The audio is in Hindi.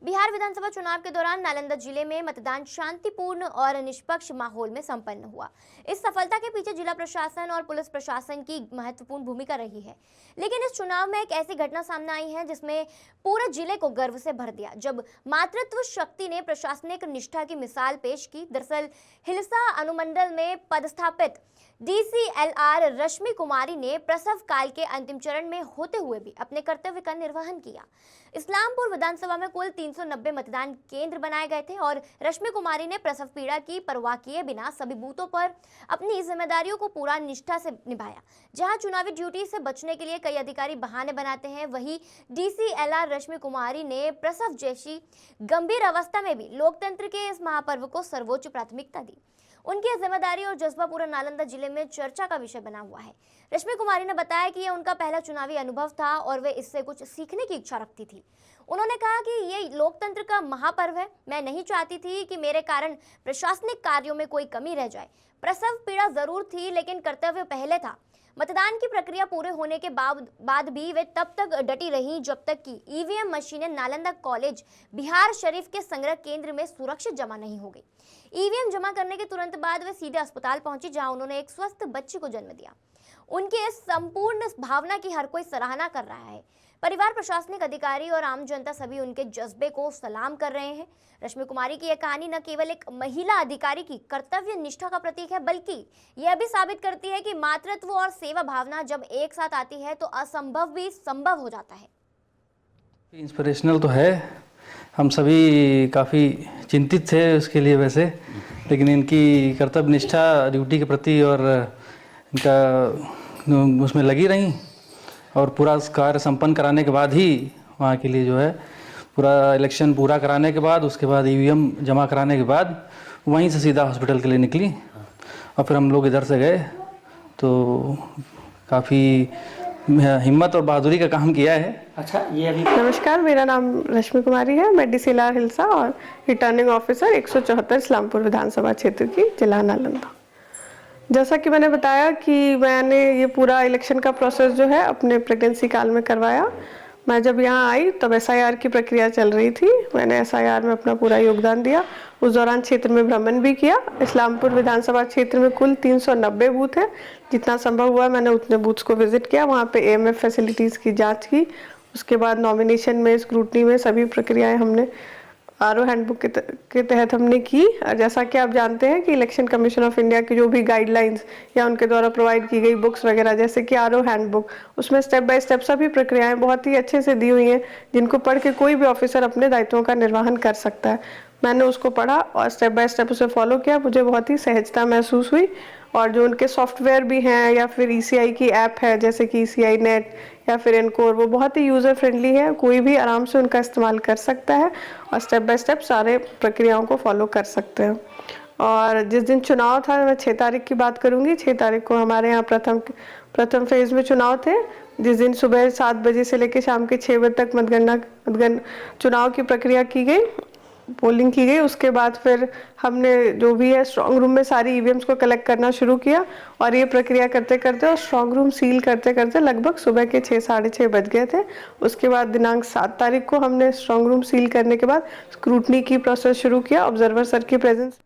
बिहार विधानसभा चुनाव के दौरान नालंदा जिले में मतदान शांतिपूर्ण और निष्पक्ष माहौल में संपन्न हुआ। इस सफलता के पीछे जिला प्रशासन और पुलिस प्रशासन की महत्वपूर्ण भूमिका रही है। लेकिन इस चुनाव में एक ऐसी घटना सामने आई है जिसमें पूरे जिले को गर्व से भर दिया, जब मातृत्व शक्ति ने प्रशासनिक निष्ठा की मिसाल पेश की। दरअसल हिलसा अनुमंडल में पदस्थापित DCLR रश्मि कुमारी ने प्रसव काल के अंतिम चरण में होते हुए भी अपने कर्तव्य का निर्वहन किया। इस्लामपुर विधानसभा में कुल 390 मतदान केंद्र बनाए गए थे और रश्मि कुमारी ने प्रसव पीड़ा की परवाह किए बिना सभी बूथों पर अपनी जिम्मेदारियों को पूरा निष्ठा से निभाया। जहां चुनावी ड्यूटी से बचने के लिए कई अधिकारी बहाने बनाते हैं, वहीं DCLR रश्मि कुमारी ने प्रसव जैसी गंभीर अवस्था में भी लोकतंत्र के इस महापर्व को सर्वोच्च प्राथमिकता दी। उनकी जिम्मेदारी और जज्बा पूरा नालंदा जिले में चर्चा का विषय बना हुआ है। रश्मि कुमारी ने बताया कि यह उनका पहला चुनावी अनुभव था और वे इससे कुछ सीखने की इच्छा रखती थी। उन्होंने कहा कि ये लोकतंत्र का महापर्व है। मैं नहीं चाहती थी कि मेरे कारण प्रशासनिक कार्यों में कोई कमी रह जाए। प्रसव पीड़ा जरूर थी, लेकिन कर्तव्य पहले था। मतदान की प्रक्रिया पूरे होने के बाद भी वे तब तक डटी रही जब तक कि EVM मशीनें नालंदा कॉलेज बिहार शरीफ के संग्रह केंद्र में सुरक्षित जमा नहीं हो गई। EVM जमा करने के तुरंत बाद वे सीधे अस्पताल पहुंची, जहां उन्होंने एक स्वस्थ बच्ची को जन्म दिया। उनकी इस संपूर्ण भावना की हर कोई सराहना कर रहा है। परिवार, प्रशासनिक अधिकारी और आम जनता सभी उनके जज्बे को सलाम कर रहे हैं। रश्मि कुमारी की यह कहानी न केवल एक महिला अधिकारी की कर्तव्य निष्ठा का प्रतीक है, बल्कि यह भी साबित करती है कि मातृत्व और सेवा भावना जब एक साथ आती है तो असंभव भी संभव हो जाता है। इंस्पिरेशनल तो है, हम सभी काफ़ी चिंतित थे उसके लिए वैसे, लेकिन इनकी कर्तव्य निष्ठा ड्यूटी के प्रति और इनका उसमें लगी रहीं और पूरा कार्य संपन्न कराने के बाद ही वहाँ के लिए जो है पूरा इलेक्शन पूरा कराने के बाद, उसके बाद EVM जमा कराने के बाद वहीं से सीधा हॉस्पिटल के लिए निकली और फिर हम लोग इधर से गए। तो काफ़ी हिम्मत और बहादुरी का काम किया है। अच्छा, ये अभी नमस्कार, मेरा नाम रश्मि कुमारी है। मैं DCLR हिलसा और रिटर्निंग ऑफिसर 174 इस्लामपुर विधानसभा क्षेत्र की, जिला नालंदा। जैसा कि मैंने बताया कि मैंने ये पूरा इलेक्शन का प्रोसेस जो है अपने प्रेगनेंसी काल में करवाया। मैं जब यहाँ आई तब SIR की प्रक्रिया चल रही थी। मैंने SIR में अपना पूरा योगदान दिया। उस दौरान क्षेत्र में भ्रमण भी किया। इस्लामपुर विधानसभा क्षेत्र में कुल 390 बूथ हैं। जितना संभव हुआ मैंने उतने बूथ्स को विजिट किया। वहाँ पे AMF फैसिलिटीज़ की जांच की। उसके बाद नॉमिनेशन में, स्क्रूटनी में सभी प्रक्रियाएं हमने RO हैंडबुक के तहत हमने की। और जैसा कि आप जानते हैं कि इलेक्शन कमीशन ऑफ इंडिया की जो भी गाइडलाइंस या उनके द्वारा प्रोवाइड की गई बुक्स वगैरह, जैसे कि RO हैंडबुक, उसमें स्टेप बाय स्टेप सभी प्रक्रियाएं बहुत ही अच्छे से दी हुई हैं, जिनको पढ़ के कोई भी ऑफिसर अपने दायित्वों का निर्वहन कर सकता है। मैंने उसको पढ़ा और स्टेप बाय स्टेप उसे फॉलो किया। मुझे बहुत ही सहजता महसूस हुई। और जो उनके सॉफ्टवेयर भी हैं या फिर ECI की ऐप है, जैसे कि ECI नेट या फिर एनकोर, वो बहुत ही यूज़र फ्रेंडली है। कोई भी आराम से उनका इस्तेमाल कर सकता है और स्टेप बाय स्टेप सारे प्रक्रियाओं को फॉलो कर सकते हैं। और जिस दिन चुनाव था, मैं 6 तारीख की बात करूंगी। 6 तारीख को हमारे यहाँ प्रथम फेज में चुनाव थे, जिस दिन सुबह 7 बजे से लेकर शाम के 6 बजे तक चुनाव की प्रक्रिया की गई, पोलिंग की गई। उसके बाद फिर हमने जो भी है स्ट्रॉन्ग रूम में सारी EVMs को कलेक्ट करना शुरू किया और ये प्रक्रिया करते करते और स्ट्रॉन्ग रूम सील करते करते लगभग सुबह के 6 साढ़े 6 बज गए थे। उसके बाद दिनांक 7 तारीख को हमने स्ट्रॉन्ग रूम सील करने के बाद स्क्रूटनी की प्रोसेस शुरू किया, ऑब्जर्वर सर की प्रेजेंस